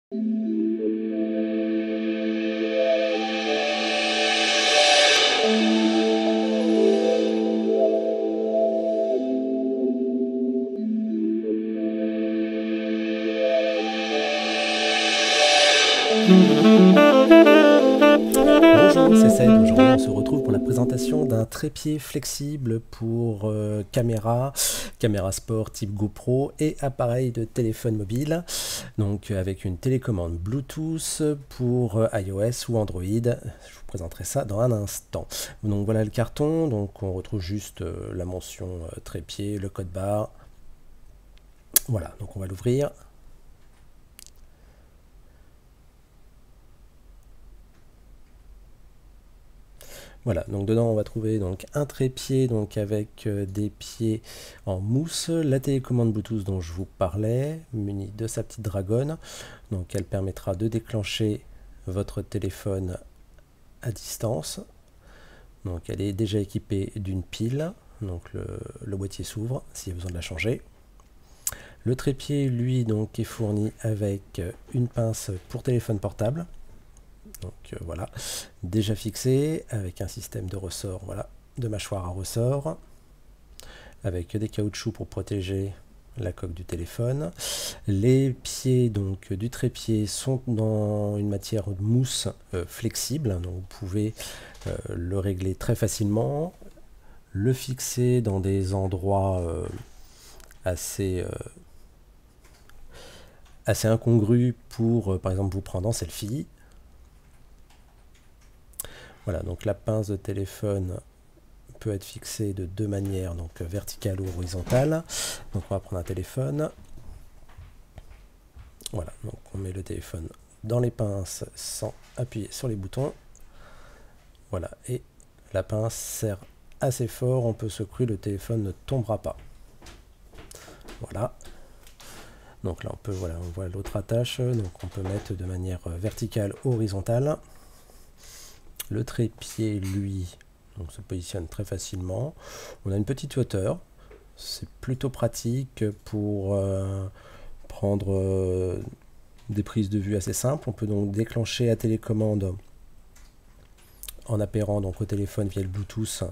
Bonjour, c'est Ced. Aujourd'hui, on se retrouve pour la présentation d'un trépied flexible pour caméra sport type GoPro et appareil de téléphone mobile. Donc avec une télécommande Bluetooth pour iOS ou Android. Je vous présenterai ça dans un instant. Donc voilà le carton. Donc on retrouve juste la mention trépied, le code barre. Voilà, donc on va l'ouvrir. Voilà, donc dedans on va trouver donc un trépied donc avec des pieds en mousse, la télécommande Bluetooth dont je vous parlais, munie de sa petite dragonne, donc elle permettra de déclencher votre téléphone à distance. Donc elle est déjà équipée d'une pile, donc le boîtier s'ouvre s'il y a besoin de la changer. Le trépied lui donc est fourni avec une pince pour téléphone portable. Donc voilà, déjà fixé avec un système de ressort, voilà, de mâchoire à ressort, avec des caoutchoucs pour protéger la coque du téléphone. Les pieds donc du trépied sont dans une matière de mousse flexible, donc vous pouvez le régler très facilement, le fixer dans des endroits assez incongrus pour par exemple vous prendre en selfie. Voilà, donc la pince de téléphone peut être fixée de deux manières, donc verticale ou horizontale. Donc on va prendre un téléphone. Voilà, donc on met le téléphone dans les pinces sans appuyer sur les boutons. Voilà, et la pince serre assez fort, on peut secouer, le téléphone ne tombera pas. Voilà. Donc là on peut, voilà, on voit l'autre attache, donc on peut mettre de manière verticale ou horizontale. Le trépied, lui, donc, se positionne très facilement. On a une petite hauteur. C'est plutôt pratique pour prendre des prises de vue assez simples. On peut donc déclencher la télécommande en appairant donc au téléphone via le Bluetooth.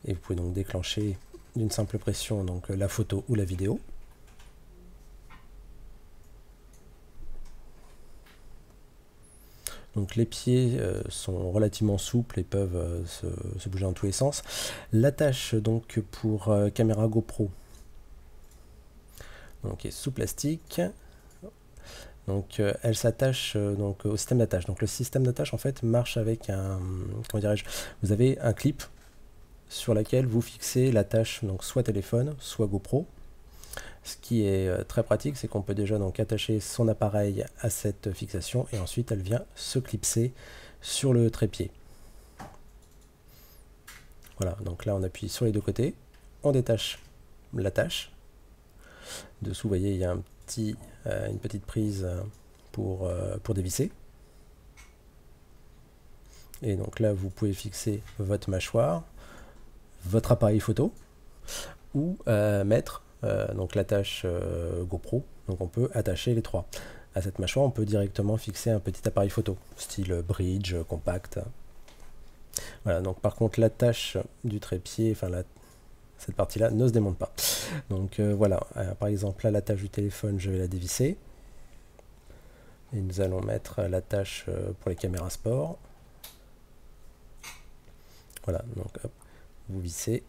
Et vous pouvez donc déclencher d'une simple pression donc la photo ou la vidéo. Donc les pieds sont relativement souples et peuvent se bouger dans tous les sens. L'attache donc pour caméra GoPro donc est sous plastique. Donc elle s'attache donc au système d'attache. Donc le système d'attache en fait marche avec un, comment dirais-je, vous avez un clip sur lequel vous fixez l'attache donc soit téléphone, soit GoPro. Ce qui est très pratique, c'est qu'on peut déjà donc attacher son appareil à cette fixation et ensuite elle vient se clipser sur le trépied. Voilà, donc là on appuie sur les deux côtés, on détache l'attache. Dessous, vous voyez, il y a une petite prise pour dévisser. Et donc là, vous pouvez fixer votre mâchoire, votre appareil photo ou mettre donc l'attache GoPro, donc on peut attacher les trois. À cette mâchoire, on peut directement fixer un petit appareil photo, style bridge, compact. Voilà, donc par contre l'attache du trépied, enfin cette partie-là ne se démonte pas. Donc voilà, par exemple là l'attache du téléphone, je vais la dévisser. Et nous allons mettre l'attache pour les caméras sport. Voilà, donc hop, vous vissez.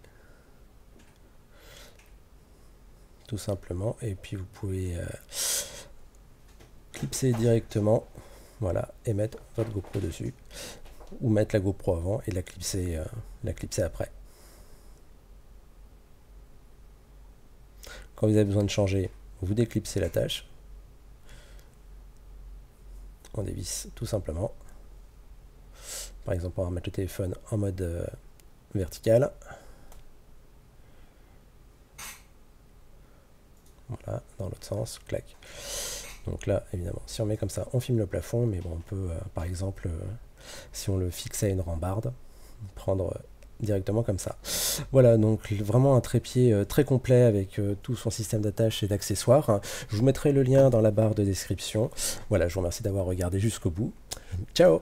Tout simplement, et puis vous pouvez clipser directement, voilà, et mettre votre GoPro dessus, ou mettre la GoPro avant et la clipser après. Quand vous avez besoin de changer, vous déclipsez l'attache, on dévisse tout simplement. Par exemple, on va mettre le téléphone en mode vertical. Voilà, dans l'autre sens, clac. Donc là, évidemment, si on met comme ça, on filme le plafond, mais bon, on peut, par exemple, si on le fixe à une rambarde, prendre directement comme ça. Voilà, donc vraiment un trépied très complet avec tout son système d'attache et d'accessoires. Je vous mettrai le lien dans la barre de description. Voilà, je vous remercie d'avoir regardé jusqu'au bout. Ciao!